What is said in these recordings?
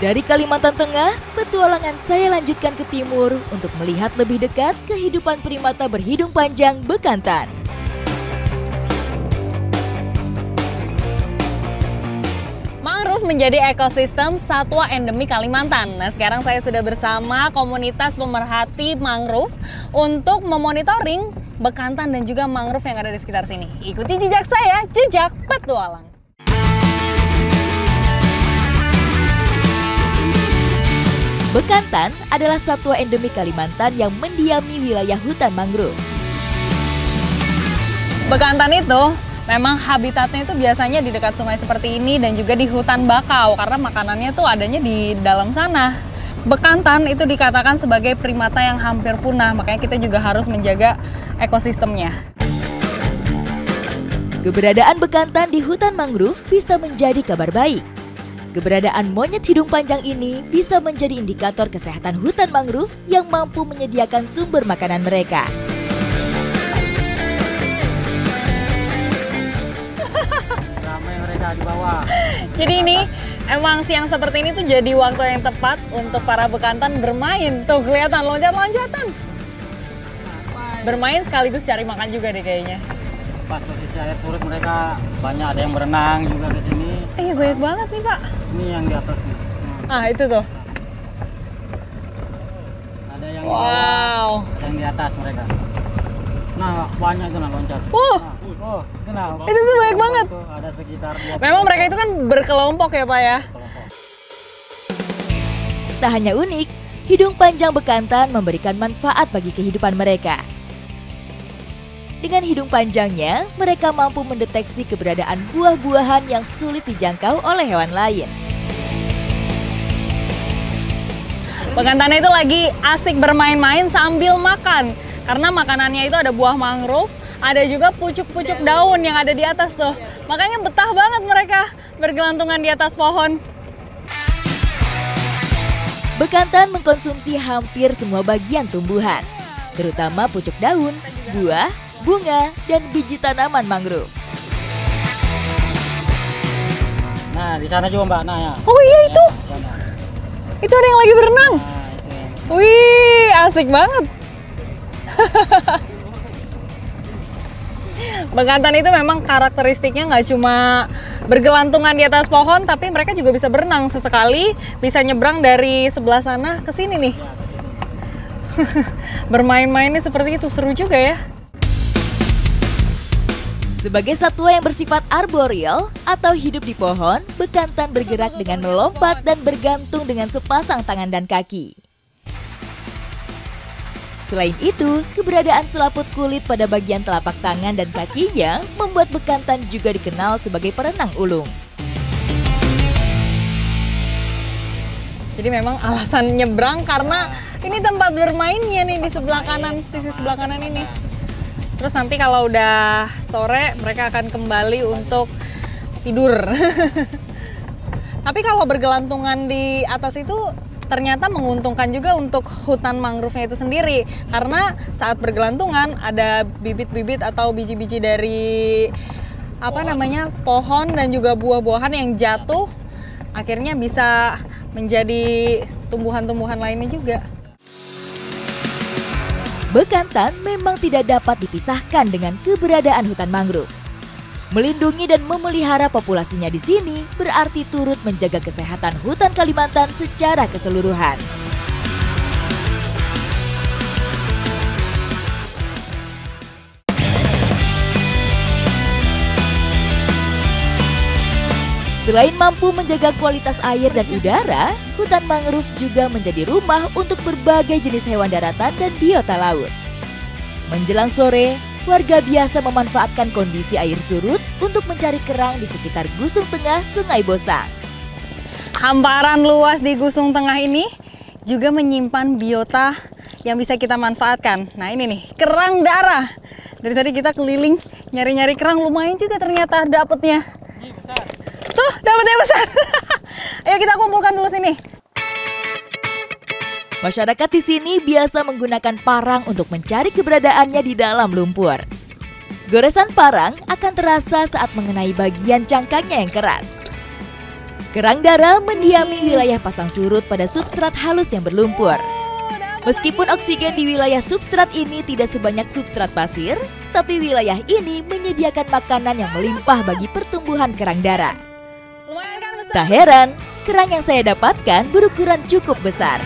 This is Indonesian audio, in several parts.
Dari Kalimantan Tengah, petualangan saya lanjutkan ke timur untuk melihat lebih dekat kehidupan primata berhidung panjang bekantan. Mangrove menjadi ekosistem satwa endemik Kalimantan. Nah, sekarang saya sudah bersama komunitas pemerhati mangrove untuk memonitoring bekantan dan juga mangrove yang ada di sekitar sini. Ikuti jejak saya, jejak petualang. Bekantan adalah satwa endemik Kalimantan yang mendiami wilayah hutan mangrove. Bekantan itu memang habitatnya itu biasanya di dekat sungai seperti ini dan juga di hutan bakau karena makanannya tuh adanya di dalam sana. Bekantan itu dikatakan sebagai primata yang hampir punah, makanya kita juga harus menjaga ekosistemnya. Keberadaan bekantan di hutan mangrove bisa menjadi kabar baik. Keberadaan monyet hidung panjang ini bisa menjadi indikator kesehatan hutan mangrove yang mampu menyediakan sumber makanan mereka. Ramai mereka di bawah. Jadi ini emang siang seperti ini tuh jadi waktu yang tepat untuk para bekantan bermain. Tuh kelihatan loncat-loncatan. Bermain sekaligus cari makan juga deh kayaknya. Pas posisi air surut mereka banyak ada yang berenang juga di sini. Iya banyak banget nih Pak. Ini yang di atas nih. Ah itu tuh. Ada yang Wow. yang di atas mereka. Nah banyak itu nah loncat. Itu nah. Itu tuh banyak banget. Tuh, ada sekitar 20. Memang mereka itu kan berkelompok ya Pak ya. Tak hanya unik, hidung panjang bekantan memberikan manfaat bagi kehidupan mereka. Dengan hidung panjangnya, mereka mampu mendeteksi keberadaan buah-buahan yang sulit dijangkau oleh hewan lain. Bekantan itu lagi asik bermain-main sambil makan. Karena makanannya itu ada buah mangrove, ada juga pucuk-pucuk daun yang ada di atas tuh. Makanya betah banget mereka bergelantungan di atas pohon. Bekantan mengkonsumsi hampir semua bagian tumbuhan, terutama pucuk daun, buah, bunga, dan biji tanaman mangrove. Nah di sana juga Mbak Naya. Oh iya itu, Di sana. itu ada yang lagi berenang. Nah itu. Wih, asik banget. Bekantan itu memang karakteristiknya nggak cuma bergelantungan di atas pohon, tapi mereka juga bisa berenang sesekali, bisa nyebrang dari sebelah sana ke sini nih. Bermain-mainnya seperti itu, seru juga ya. Sebagai satwa yang bersifat arboreal atau hidup di pohon, bekantan bergerak dengan melompat dan bergantung dengan sepasang tangan dan kaki. Selain itu, keberadaan selaput kulit pada bagian telapak tangan dan kakinya membuat bekantan juga dikenal sebagai perenang ulung. Jadi memang alasan nyebrang karena ini tempat bermainnya nih di sebelah kanan, sisi sebelah kanan ini. Terus nanti kalau udah sore mereka akan kembali untuk tidur. Tapi kalau bergelantungan di atas itu ternyata menguntungkan juga untuk hutan mangrove-nya itu sendiri. Karena saat bergelantungan ada bibit-bibit atau biji-biji dari pohon dan juga buah-buahan yang jatuh akhirnya bisa menjadi tumbuhan-tumbuhan lainnya juga. Bekantan memang tidak dapat dipisahkan dengan keberadaan hutan mangrove. Melindungi dan memelihara populasinya di sini berarti turut menjaga kesehatan hutan Kalimantan secara keseluruhan. Selain mampu menjaga kualitas air dan udara, hutan mangrove juga menjadi rumah untuk berbagai jenis hewan daratan dan biota laut. Menjelang sore, warga biasa memanfaatkan kondisi air surut untuk mencari kerang di sekitar Gusung Tengah, Sungai Bosang. Hamparan luas di Gusung Tengah ini juga menyimpan biota yang bisa kita manfaatkan. Nah ini nih, kerang darah. Dari tadi kita keliling nyari-nyari kerang, lumayan juga ternyata dapetnya. Tuh, dapetnya besar. Ayo kita kumpulkan dulu sini. Masyarakat di sini biasa menggunakan parang untuk mencari keberadaannya di dalam lumpur. Goresan parang akan terasa saat mengenai bagian cangkangnya yang keras. Kerang darah mendiami wilayah pasang surut pada substrat halus yang berlumpur. Meskipun oksigen di wilayah substrat ini tidak sebanyak substrat pasir, tapi wilayah ini menyediakan makanan yang melimpah bagi pertumbuhan kerang darah. Tak heran, kerang yang saya dapatkan berukuran cukup besar.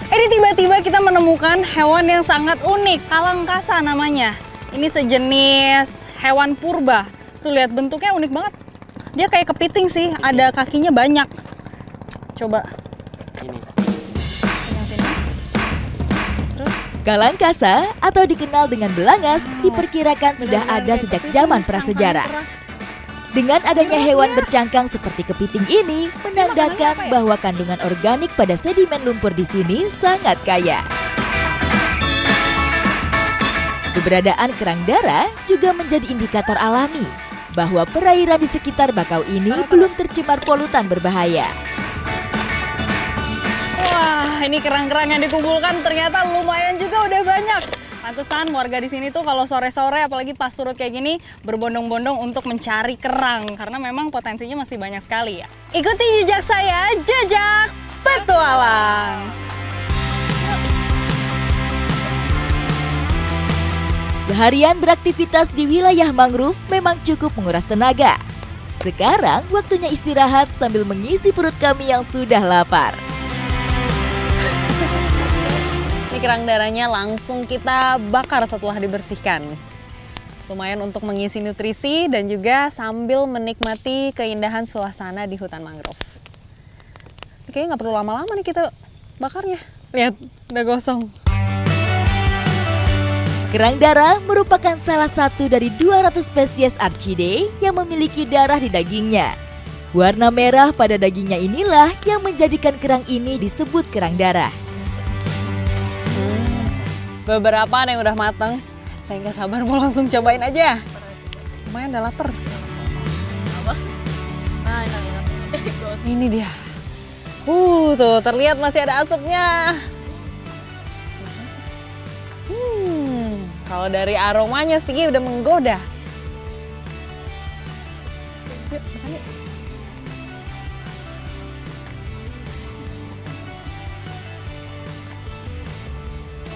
Ini tiba-tiba kita menemukan hewan yang sangat unik, kalangkasa namanya. Ini sejenis hewan purba. Tuh lihat bentuknya unik banget. Dia kayak kepiting sih, ada kakinya banyak. Coba. Terus? Kalangkasa atau dikenal dengan belangas diperkirakan sudah ada sejak zaman prasejarah. Dengan adanya hewan bercangkang seperti kepiting ini menandakan bahwa kandungan organik pada sedimen lumpur di sini sangat kaya. Keberadaan kerang darah juga menjadi indikator alami bahwa perairan di sekitar bakau ini belum tercemar polutan berbahaya. Wah, ini kerang-kerang yang dikumpulkan ternyata lumayan juga udah banyak. Pantesan warga di sini tuh kalau sore-sore apalagi pas surut kayak gini berbondong-bondong untuk mencari kerang karena memang potensinya masih banyak sekali ya. Ikuti jejak saya, jejak petualang. Seharian beraktivitas di wilayah mangrove memang cukup menguras tenaga. Sekarang waktunya istirahat sambil mengisi perut kami yang sudah lapar. Ini kerang darahnya langsung kita bakar setelah dibersihkan. Lumayan untuk mengisi nutrisi dan juga sambil menikmati keindahan suasana di hutan mangrove. Kayaknya nggak perlu lama-lama nih kita bakarnya. Lihat, udah gosong. Kerang darah merupakan salah satu dari 200 spesies Archidae yang memiliki darah di dagingnya. Warna merah pada dagingnya inilah yang menjadikan kerang ini disebut kerang darah. Beberapa ada yang udah mateng, saya nggak sabar mau langsung cobain aja. Lumayan udah lapar. Ini dia. Tuh terlihat masih ada asapnya. Kalau dari aromanya sih udah menggoda. Yuk, makan yuk.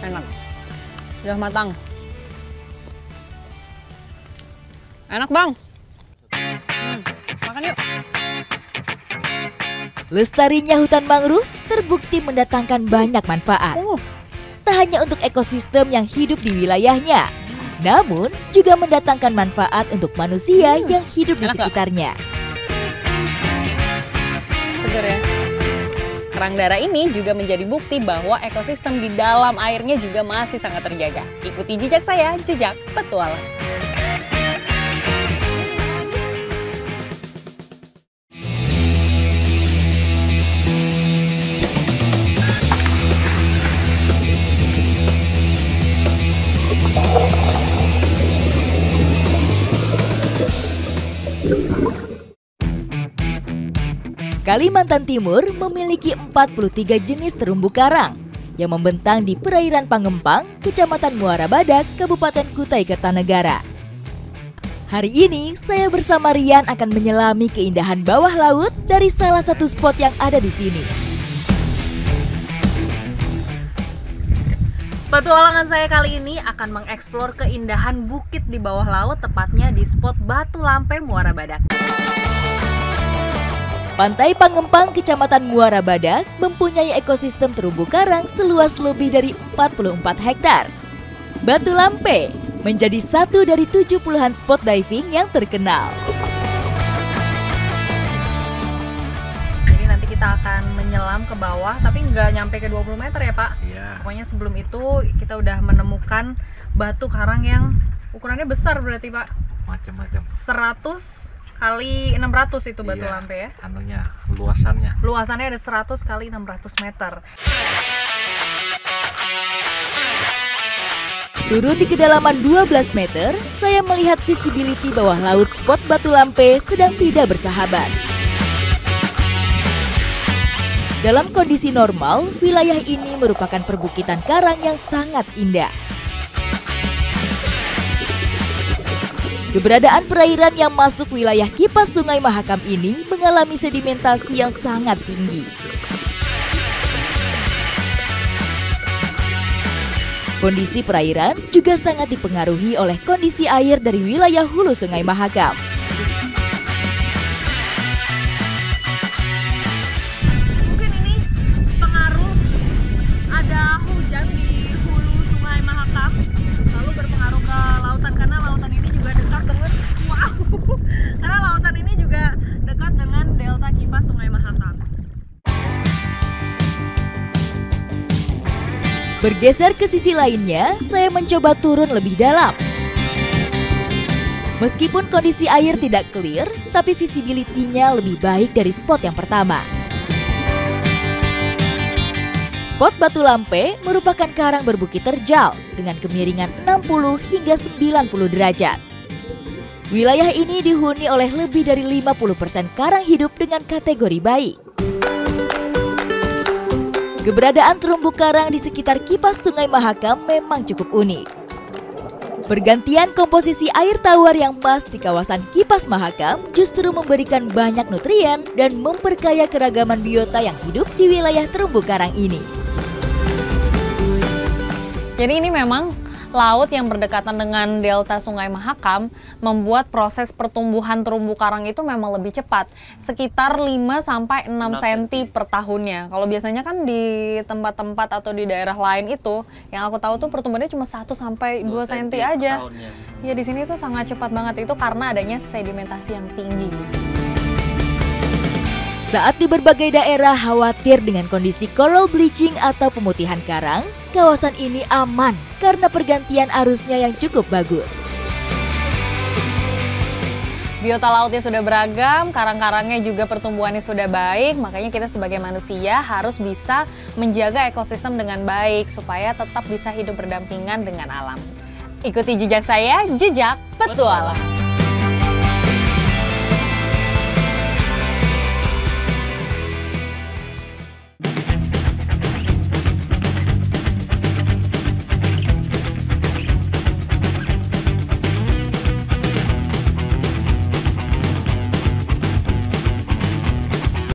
Enak. Udah matang. Enak, Bang. Makan yuk. Lestarinya hutan mangrove terbukti mendatangkan banyak manfaat. Tak hanya untuk ekosistem yang hidup di wilayahnya, namun juga mendatangkan manfaat untuk manusia yang hidup di sekitarnya. Seger ya. Kerang darah ini juga menjadi bukti bahwa ekosistem di dalam airnya juga masih sangat terjaga. Ikuti jejak saya, jejak petualang. Kalimantan Timur memiliki 43 jenis terumbu karang yang membentang di perairan Pangempang, Kecamatan Muara Badak, Kabupaten Kutai Kartanegara. Hari ini saya bersama Rian akan menyelami keindahan bawah laut dari salah satu spot yang ada di sini. Petualangan saya kali ini akan mengeksplor keindahan bukit di bawah laut, tepatnya di spot Batu Lampe Muara Badak. Pantai Pangempang, Kecamatan Muara Badak mempunyai ekosistem terumbu karang seluas lebih dari 44 hektar. Batu Lampe menjadi satu dari 70-an spot diving yang terkenal. Jadi nanti kita akan menyelam ke bawah, tapi nggak nyampe ke 20 meter ya Pak? Iya. Pokoknya sebelum itu kita udah menemukan batu karang yang ukurannya besar berarti Pak? Macam-macam. 100 kali 600 itu Batu Lampe ya? Anunya, luasannya. Luasannya ada 100 kali 600 meter. Turun di kedalaman 12 meter, saya melihat visibility bawah laut spot Batu Lampe sedang tidak bersahabat. Dalam kondisi normal, wilayah ini merupakan perbukitan karang yang sangat indah. Keberadaan perairan yang masuk wilayah kipas Sungai Mahakam ini mengalami sedimentasi yang sangat tinggi. Kondisi perairan juga sangat dipengaruhi oleh kondisi air dari wilayah hulu Sungai Mahakam. Mungkin ini pengaruh ada hujan di hulu Sungai Mahakam, lalu berpengaruh ke lautan karena lautan ini juga dekat dengan karena lautan ini juga dekat dengan delta kipas Sungai Mahakam. Bergeser ke sisi lainnya, saya mencoba turun lebih dalam. Meskipun kondisi air tidak clear, tapi visibility-nya lebih baik dari spot yang pertama. Spot Batu Lampe merupakan karang berbukit terjal dengan kemiringan 60 hingga 90 derajat. Wilayah ini dihuni oleh lebih dari 50% karang hidup dengan kategori baik. Keberadaan terumbu karang di sekitar kipas Sungai Mahakam memang cukup unik. Pergantian komposisi air tawar yang pas di kawasan kipas Mahakam justru memberikan banyak nutrien dan memperkaya keragaman biota yang hidup di wilayah terumbu karang ini. Jadi ini memang laut yang berdekatan dengan delta Sungai Mahakam membuat proses pertumbuhan terumbu karang itu memang lebih cepat, sekitar 5-6 cm per tahunnya. Kalau biasanya kan di tempat-tempat atau di daerah lain itu, yang aku tahu tuh pertumbuhannya cuma 1-2 cm aja. Ya di sini tuh sangat cepat banget, itu karena adanya sedimentasi yang tinggi. Saat di berbagai daerah khawatir dengan kondisi coral bleaching atau pemutihan karang, kawasan ini aman karena pergantian arusnya yang cukup bagus. Biota lautnya sudah beragam, karang-karangnya juga pertumbuhannya sudah baik, makanya kita sebagai manusia harus bisa menjaga ekosistem dengan baik supaya tetap bisa hidup berdampingan dengan alam. Ikuti jejak saya, Jejak Petualang.